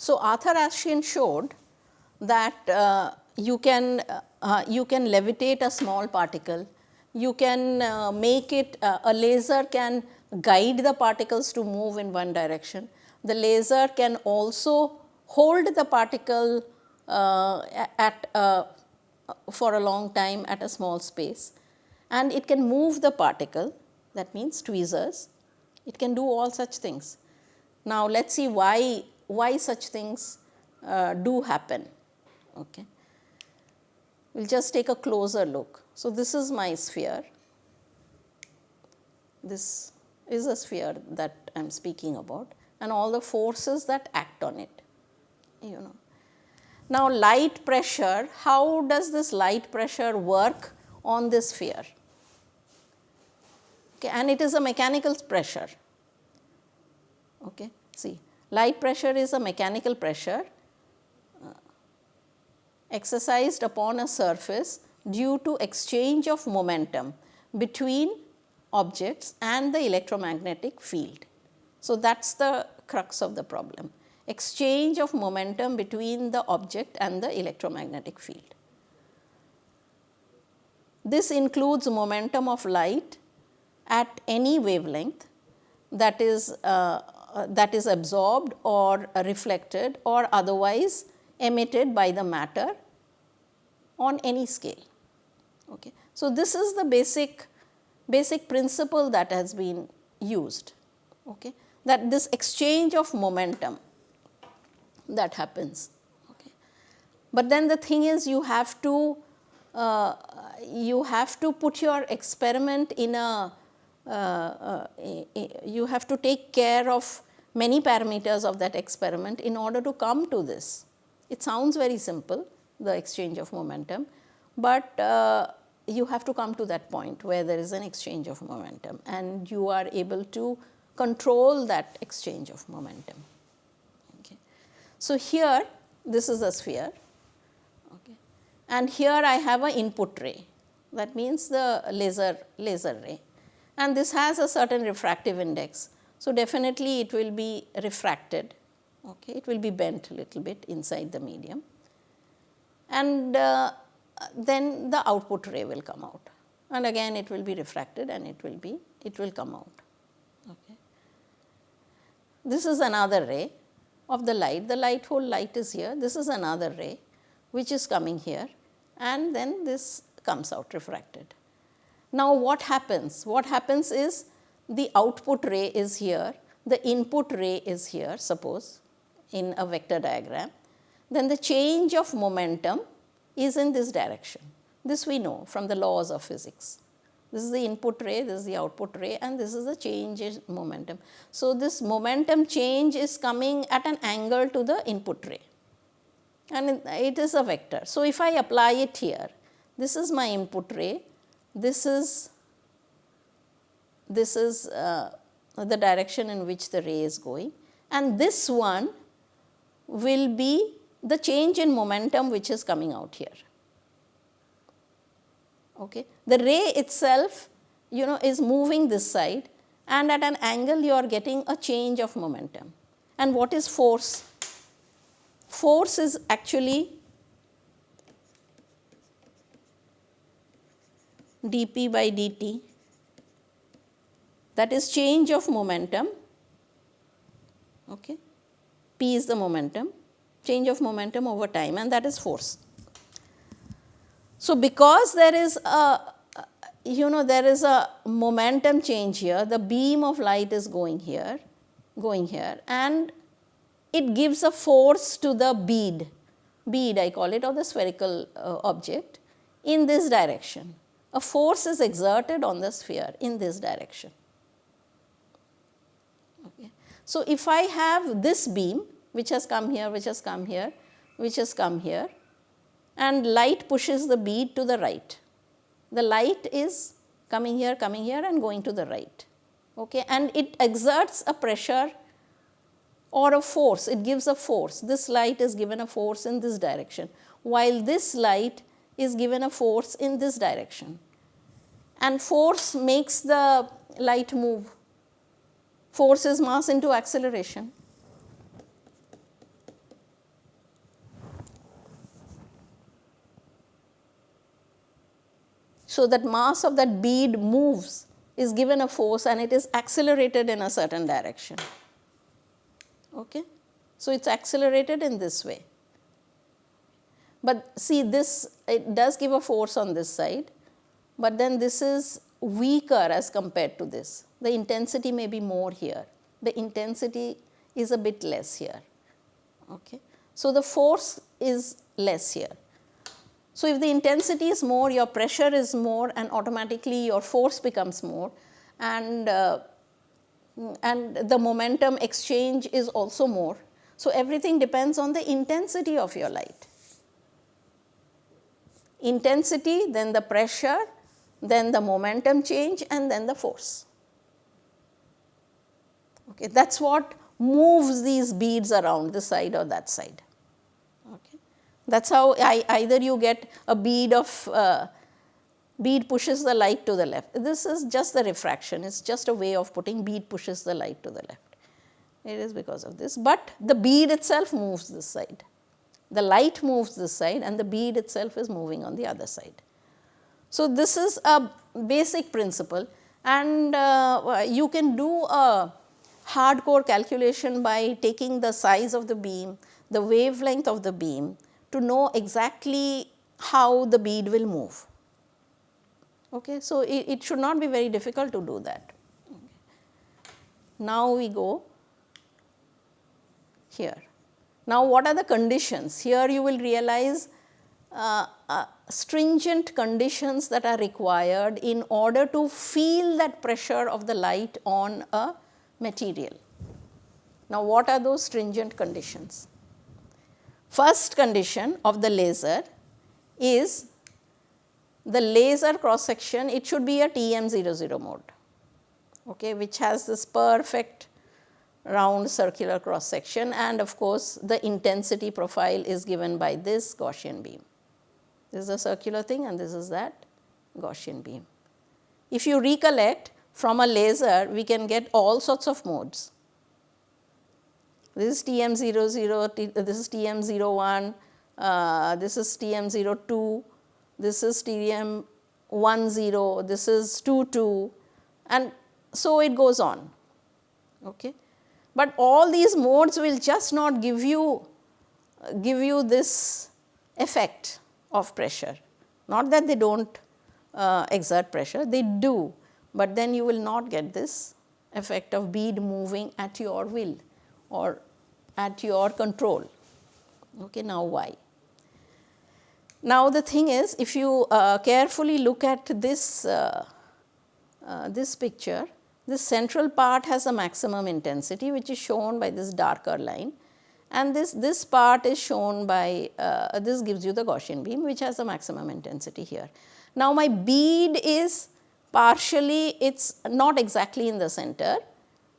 So, Arthur Ashe showed that you can levitate a small particle, you can make it, a laser can guide the particles to move in one direction. The laser can also hold the particle for a long time at a small space, and it can move the particle, that means tweezers. It can do all such things. Now, let us see why such things do happen. Okay. We will just take a closer look. So, this is my sphere. This is a sphere that I am speaking about, and all the forces that act on it, you know. Now, light pressure, how does this light pressure work on this sphere? Okay, and it is a mechanical pressure. Okay. See, light pressure is a mechanical pressure exercised upon a surface due to exchange of momentum between objects and the electromagnetic field. So, that is the crux of the problem, exchange of momentum between the object and the electromagnetic field. This includes momentum of light at any wavelength that is absorbed or reflected or otherwise emitted by the matter on any scale. Okay. So, this is the basic principle that has been used, okay, that this exchange of momentum that happens. Okay. But then the thing is, you have to put your experiment in a you have to take care of many parameters of that experiment in order to come to this. It sounds very simple, the exchange of momentum, but you have to come to that point where there is an exchange of momentum and you are able to control that exchange of momentum. Okay. So, here this is a sphere, okay, and here I have an input ray, that means the laser ray, and this has a certain refractive index. So, definitely it will be refracted. Okay, it will be bent a little bit inside the medium, and then the output ray will come out, and again it will be refracted and it will come out. Okay. This is another ray of the light, whole light is here. This is another ray which is coming here, and then this comes out refracted. Now, what happens? What happens is the output ray is here, the input ray is here, suppose, in a vector diagram, then the change of momentum is in this direction. This we know from the laws of physics. This is the input ray, this is the output ray, and this is the change in momentum. So, this momentum change is coming at an angle to the input ray, and it is a vector. So, if I apply it here, this is my input ray, this is the direction in which the ray is going, and this one will be the change in momentum which is coming out here. Okay. The ray itself, you know, is moving this side, and at an angle you are getting a change of momentum. And what is force? Force is actually dP by dt, that is change of momentum. Okay. P is the momentum, change of momentum over time, and that is force. So, because there is a momentum change here, the beam of light is going here, and it gives a force to the bead I call it, or the spherical object, in this direction. A force is exerted on the sphere in this direction. Okay. So, if I have this beam which has come here, which has come here, which has come here, and light pushes the bead to the right, the light is coming here and going to the right. Okay. And it exerts a pressure or a force, it gives a force. This light is given a force in this direction, while this light is given a force in this direction. And force makes the light move. Force is mass into acceleration. So that mass of that bead moves, is given a force, and it is accelerated in a certain direction. Okay? So it's accelerated in this way. But see, this, it does give a force on this side, but then this is weaker as compared to this. The intensity may be more here. The intensity is a bit less here. Okay? So the force is less here. So if the intensity is more, your pressure is more, and automatically your force becomes more, and the momentum exchange is also more. So everything depends on the intensity of your light. Intensity, then the pressure, then the momentum change, and then the force. Okay, that's what moves these beads around this side or that side. Okay. That's how either you get a bead of bead pushes the light to the left. This is just the refraction. It's just a way of putting bead pushes the light to the left. It is because of this. But the bead itself moves this side. The light moves this side, and the bead itself is moving on the other side. So this is a basic principle, and you can do a hardcore calculation by taking the size of the beam, the wavelength of the beam, to know exactly how the bead will move. Okay, so it should not be very difficult to do that. Okay. Now we go here. Now what are the conditions? Here you will realize stringent conditions that are required in order to feel that pressure of the light on a material. Now what are those stringent conditions? First condition of the laser is the laser cross section, it should be a TM00 mode, okay, which has this perfect round circular cross section, and of course the intensity profile is given by this Gaussian beam. This is a circular thing, and this is that Gaussian beam. If you recollect, from a laser we can get all sorts of modes. This is TM00, this is TM01, this is TM02, this is TM10, this is 22, and so it goes on. Okay. But all these modes will just not give you this effect of pressure. Not that they don't exert pressure, they do, but then you will not get this effect of bead moving at your will or at your control. Okay, now why? Now the thing is, if you carefully look at this, this picture, this central part has a maximum intensity, which is shown by this darker line, and this part is shown by, this gives you the Gaussian beam, which has a maximum intensity here. Now my bead is partially, it's not exactly in the center,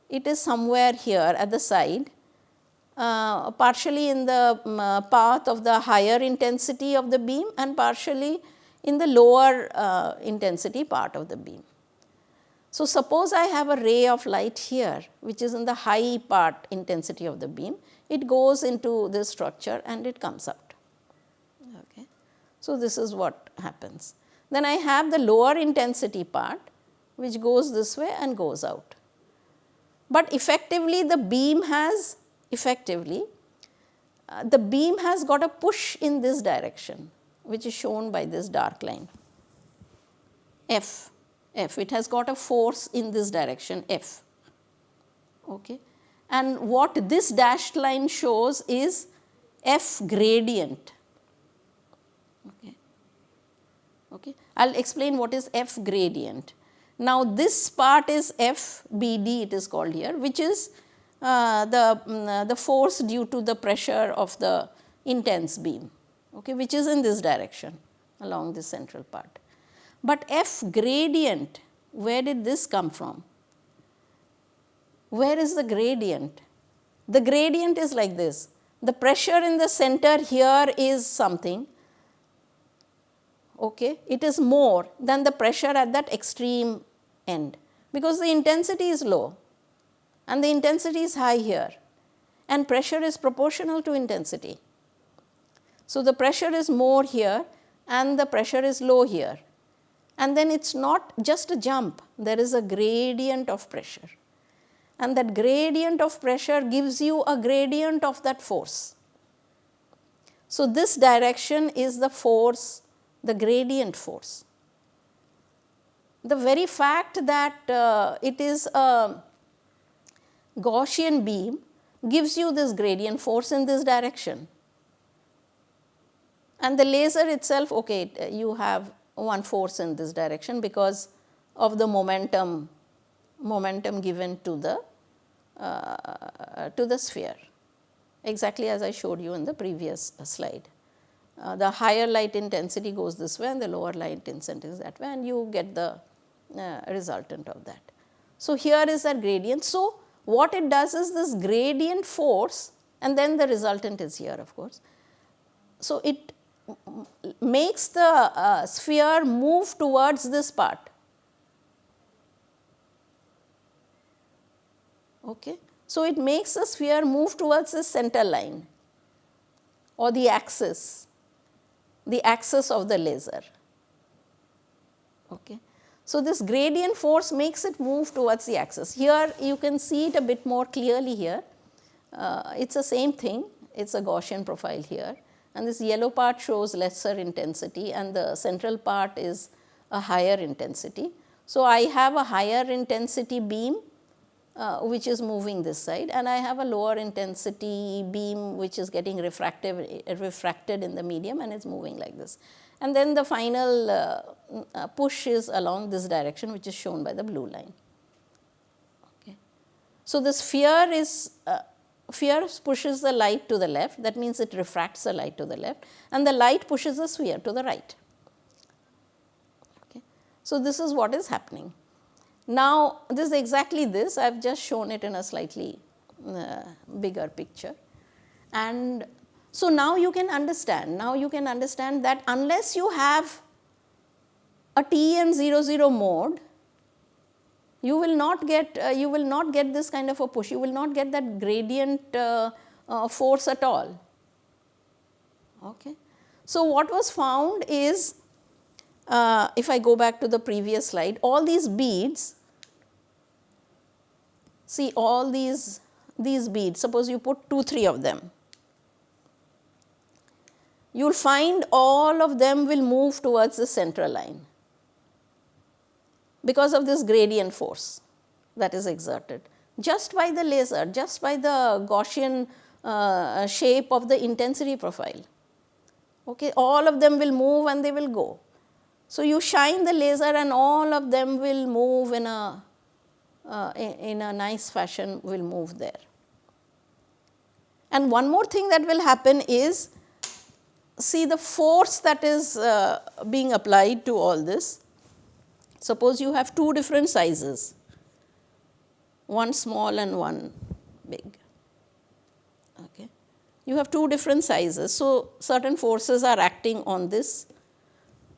it is somewhere here at the side, partially in the path of the higher intensity of the beam and partially in the lower intensity part of the beam. So suppose I have a ray of light here, which is in the high part intensity of the beam, it goes into this structure and it comes out. Okay. So this is what happens. Then I have the lower intensity part, which goes this way and goes out. But effectively the beam has, the beam has got a push in this direction, which is shown by this dark line, F. It has got a force in this direction, F. Okay. And what this dashed line shows is F gradient. Okay. Okay. I will explain what is F gradient. Now this part is FBD, it is called here, which is the force due to the pressure of the intense beam, okay, which is in this direction along this central part. But F gradient, where did this come from? Where is the gradient? The gradient is like this. The pressure in the center here is something, okay, it is more than the pressure at that extreme end, because the intensity is low and the intensity is high here, and pressure is proportional to intensity. So the pressure is more here and the pressure is low here. and then it is not just a jump, there is a gradient of pressure, and that gradient of pressure gives you a gradient of that force. So, this direction is the force, the gradient force. The very fact that it is a Gaussian beam gives you this gradient force in this direction, and the laser itself, okay, you have one force in this direction because of the momentum given to the sphere, exactly as I showed you in the previous slide. The higher light intensity goes this way and the lower light intensity is that way, and you get the resultant of that. So, here is that gradient. So, what it does is this gradient force, and then the resultant is here, of course. So, it makes the sphere move towards this part. Okay. So, it makes the sphere move towards the center line or the axis of the laser. Okay. So, this gradient force makes it move towards the axis. Here you can see it a bit more clearly here. It is the same thing, it is a Gaussian profile here, and this yellow part shows lesser intensity and the central part is a higher intensity. So, I have a higher intensity beam which is moving this side, and I have a lower intensity beam which is getting refracted in the medium and it is moving like this. And then the final push is along this direction, which is shown by the blue line. Okay. So, the sphere pushes the light to the left, that means it refracts the light to the left, and the light pushes the sphere to the right. Okay. So, this is what is happening. Now, this is exactly this, I have just shown it in a slightly bigger picture. And so, now you can understand that unless you have a TM00 mode, you will not get this kind of a push, you will not get that gradient force at all. Okay. So, what was found is, if I go back to the previous slide, all these beads, see all these beads, suppose you put 2-3 of them, you will find all of them will move towards the central line because of this gradient force that is exerted just by the laser, just by the Gaussian shape of the intensity profile. Okay, all of them will move and they will go. So, you shine the laser and all of them will move in a nice fashion, will move there. And one more thing that will happen is, see the force that is being applied to all this. Suppose you have 2 different sizes, one small and one big. Okay. You have 2 different sizes. So, certain forces are acting on this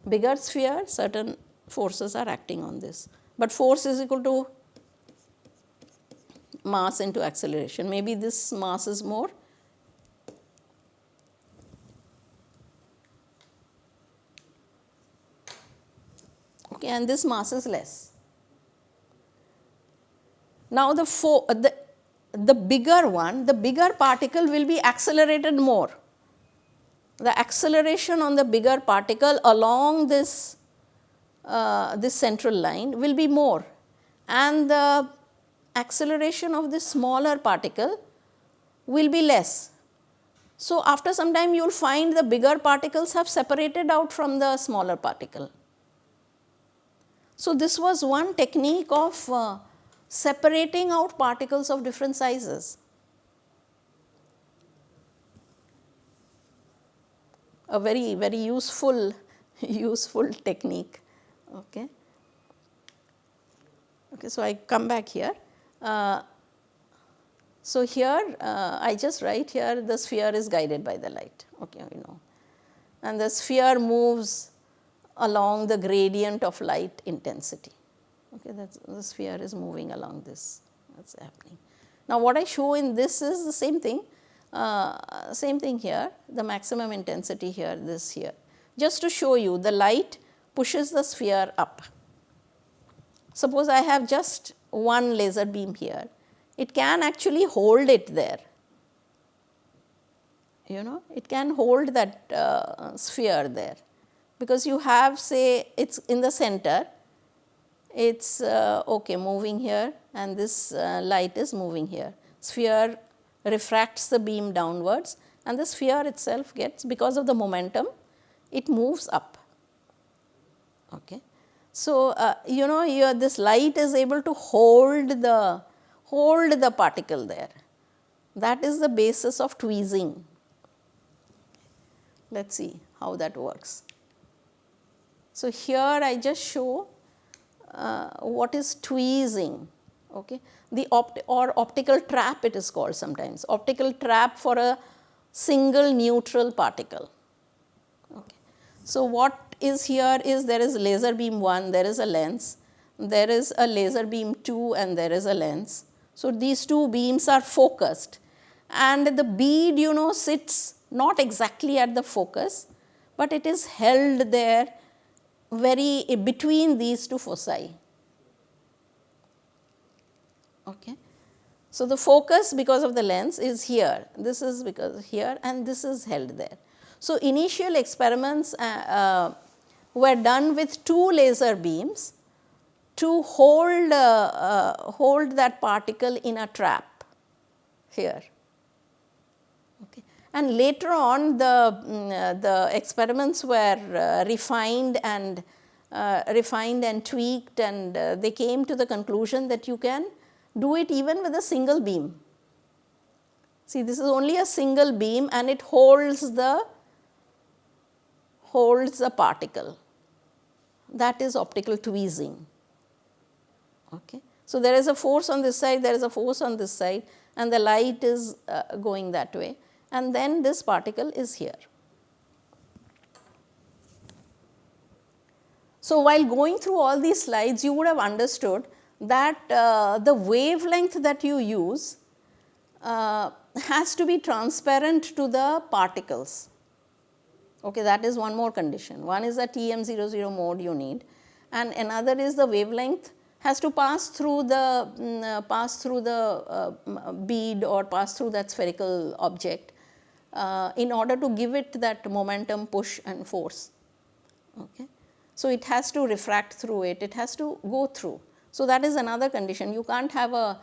bigger sphere, certain forces are acting on this, but force is equal to mass into acceleration. Maybe this mass is more, okay, and this mass is less. Now, the bigger one, the bigger particle will be accelerated more. The acceleration on the bigger particle along this central line will be more, and the acceleration of this smaller particle will be less. So, after some time you will find the bigger particles have separated out from the smaller particle. So, this was one technique of separating out particles of different sizes. A very, very useful technique. Okay. Okay, so I come back here. So, here I just write here the sphere is guided by the light, okay, you know, and the sphere moves along the gradient of light intensity. Okay, the sphere is moving along this, that is happening. Now, what I show in this is the same thing here, the maximum intensity here, this here, just to show you the light pushes the sphere up. Suppose I have just one laser beam here, it can actually hold it there. It can hold that sphere there, because you have, say, it's in the center, it's okay, moving here, and this light is moving here. Sphere refracts the beam downwards, and the sphere itself gets, because of the momentum, it moves up. Okay. So, this light is able to hold the particle there. That is the basis of tweezing. Let us see how that works. So, here I just show what is tweezing. Okay. The optical trap, it is called sometimes, optical trap for a single neutral particle. Okay. So, what is here is, there is laser beam 1, there is a lens, there is a laser beam 2, and there is a lens. So, these two beams are focused, and the bead sits not exactly at the focus, but it is held there between these two foci. Okay. So, the focus, because of the lens, is here, this is because here, and this is held there. So, initial experiments were done with two laser beams to hold that particle in a trap here. Okay. And later on, the experiments were refined and tweaked, and they came to the conclusion that you can do it even with a single beam. See, this is only a single beam, and it holds the particle. That is optical tweezing. Okay. So, there is a force on this side, there is a force on this side, and the light is going that way, and then this particle is here. So, while going through all these slides, you would have understood that the wavelength that you use has to be transparent to the particles. Okay, that is one more condition. One is the TM00 mode you need, and another is the wavelength has to pass through the bead or pass through that spherical object in order to give it that momentum, push and force. Okay. So, it has to refract through it, it has to go through. So, that is another condition. You can't have a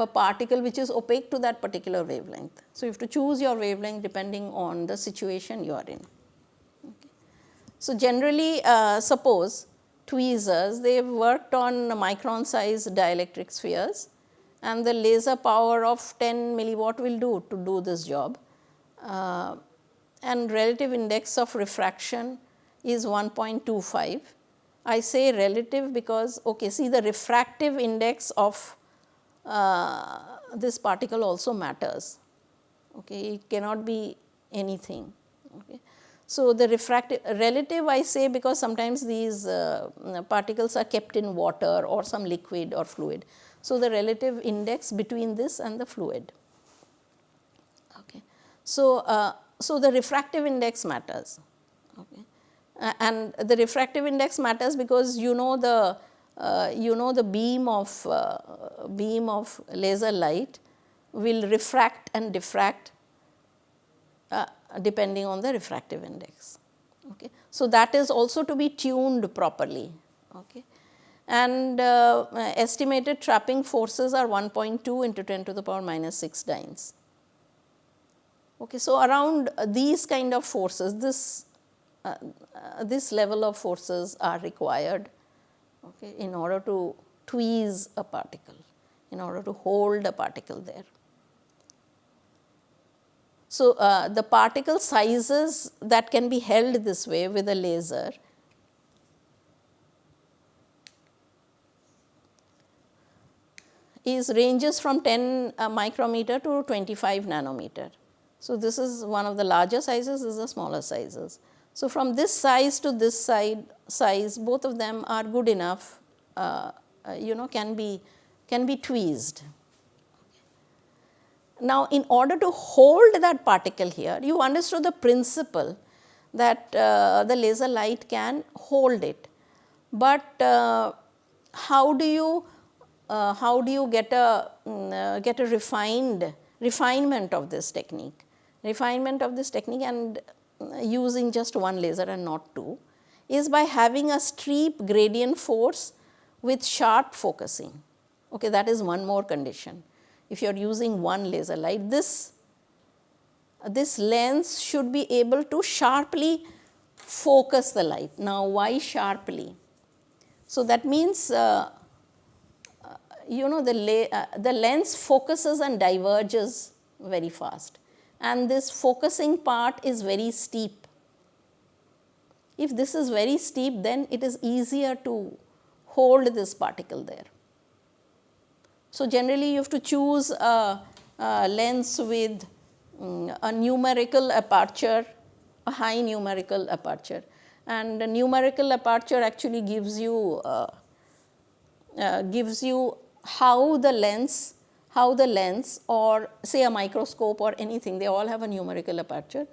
particle which is opaque to that particular wavelength. So, you have to choose your wavelength depending on the situation you are in. Okay. So, generally suppose tweezers, they have worked on micron size dielectric spheres, and the laser power of 10 milliwatt will do to do this job, and relative index of refraction is 1.25. I say relative because, okay, see, the refractive index of this particle also matters. Okay, it cannot be anything. Okay. So, the relative I say because sometimes these particles are kept in water or some liquid or fluid. So, the relative index between this and the fluid. Okay. So, so the refractive index matters. Okay. And the refractive index matters because the beam of laser light will refract and diffract depending on the refractive index. Okay. So, that is also to be tuned properly. Okay. And estimated trapping forces are 1.2 into 10 to the power minus 6 dynes. Okay. So, around these kind of forces, this level of forces are required, okay, in order to tweeze a particle, in order to hold a particle there. So, the particle sizes that can be held this way with a laser ranges from 10 micrometer to 25 nanometer. So, this is one of the larger sizes, this is the smaller sizes. So, from this size to this size, both of them are good enough, can be tweezed. Now, in order to hold that particle here, you understood the principle that the laser light can hold it. But how do you get a refinement of this technique? Refinement of this technique and using just one laser and not two is by having a steep gradient force with sharp focusing. Okay, that is one more condition. If you are using one laser light, this lens should be able to sharply focus the light. Now, why sharply? So, that means the lens focuses and diverges very fast, and this focusing part is very steep. If this is very steep, then it is easier to hold this particle there. So, generally you have to choose a lens with a numerical aperture, a high numerical aperture, and a numerical aperture actually gives you how the lens or say a microscope or anything, they all have a numerical aperture,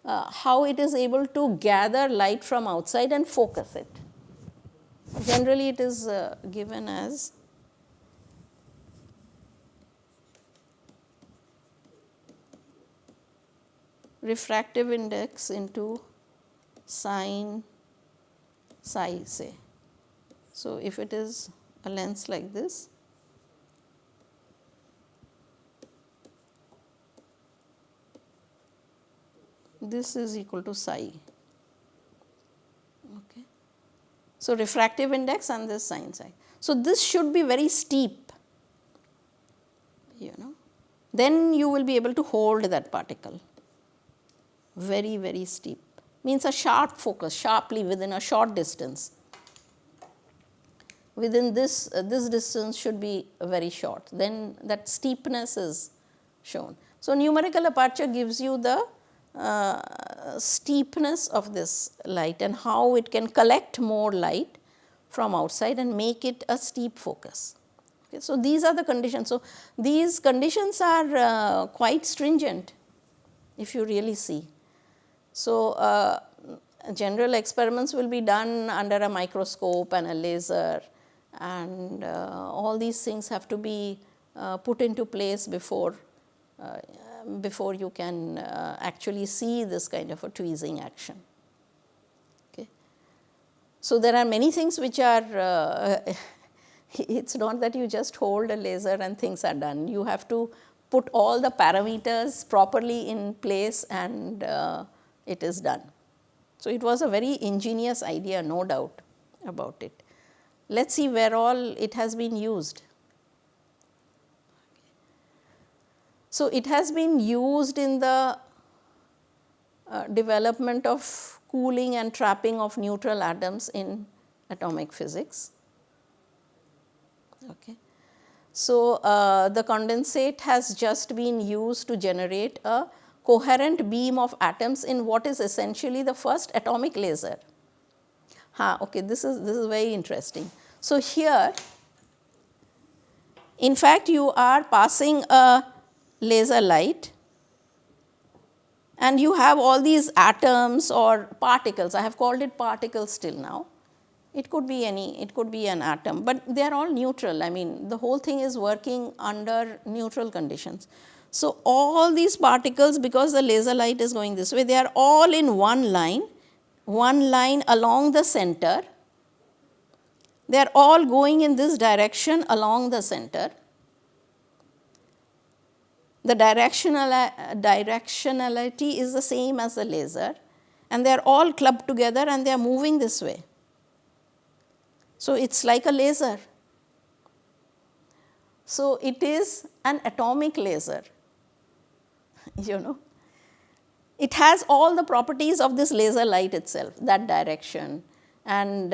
how it is able to gather light from outside and focus it. Generally it is given as refractive index into sin psi, say. So, if it is a lens like this, this is equal to psi. Okay. So, refractive index and this sin psi. So, this should be very steep, then you will be able to hold that particle. Very, very steep means a sharp focus, sharply within a short distance. Within this distance should be very short, then that steepness is shown. So, numerical aperture gives you the steepness of this light and how it can collect more light from outside and make it a steep focus. Okay, so, these are the conditions. So, these conditions are quite stringent if you really see. So, general experiments will be done under a microscope and a laser, and all these things have to be put into place before you can actually see this kind of a tweezing action. Okay. So, there are many things which are it's not that you just hold a laser and things are done. You have to put all the parameters properly in place and it is done. So, it was a very ingenious idea, no doubt about it. Let us see where all it has been used. So, it has been used in the development of cooling and trapping of neutral atoms in atomic physics. Okay. So, the condensate has just been used to generate a coherent beam of atoms in what is essentially the first atomic laser. Okay, this is very interesting. So, here in fact you are passing a laser light and you have all these atoms or particles. I have called it particles till now. It could be it could be an atom, but they are all neutral. I mean, the whole thing is working under neutral conditions. So, all these particles, because the laser light is going this way, they are all in one line along the center. They are all going in this direction along the center. The directionality is the same as the laser, and they are all clubbed together and they are moving this way. So, it is like a laser. So, it is an atomic laser. It has all the properties of this laser light itself, that direction, and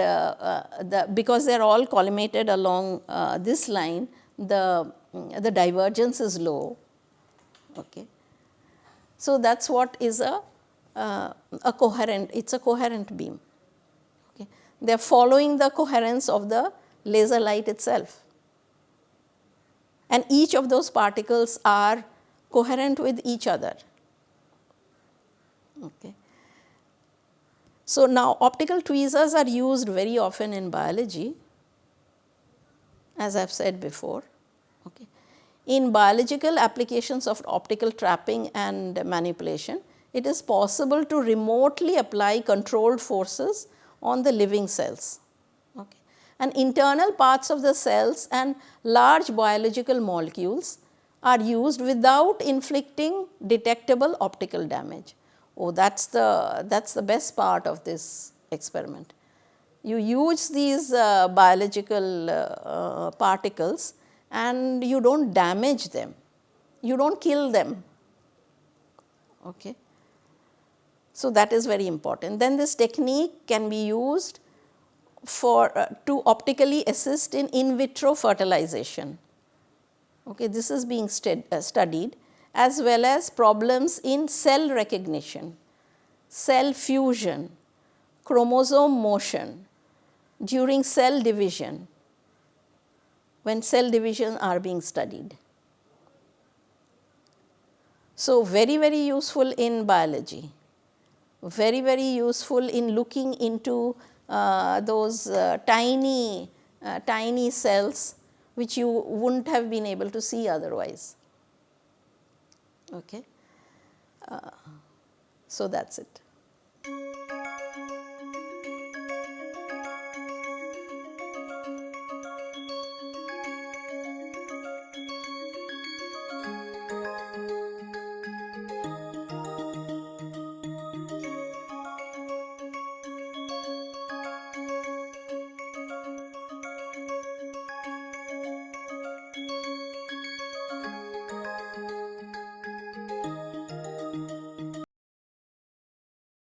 because they are all collimated along this line, the divergence is low. Okay. So, that is what is a coherent, it is a coherent beam. Okay. They are following the coherence of the laser light itself, and each of those particles are coherent with each other. Okay. So, now optical tweezers are used very often in biology, as I have said before. Okay. In biological applications of optical trapping and manipulation, it is possible to remotely apply controlled forces on the living cells. Okay. And internal parts of the cells and large biological molecules are used without inflicting detectable optical damage. Oh, that's the best part of this experiment. You use these biological particles and you do not damage them, you do not kill them. Okay. So, that is very important. Then this technique can be used for to optically assist in vitro fertilization. Okay. This is being studied, as well as problems in cell recognition, cell fusion, chromosome motion during cell division, when cell division are being studied. So, very, very useful in biology, very, very useful in looking into those tiny cells which you would not have been able to see otherwise. Okay. So, that is it.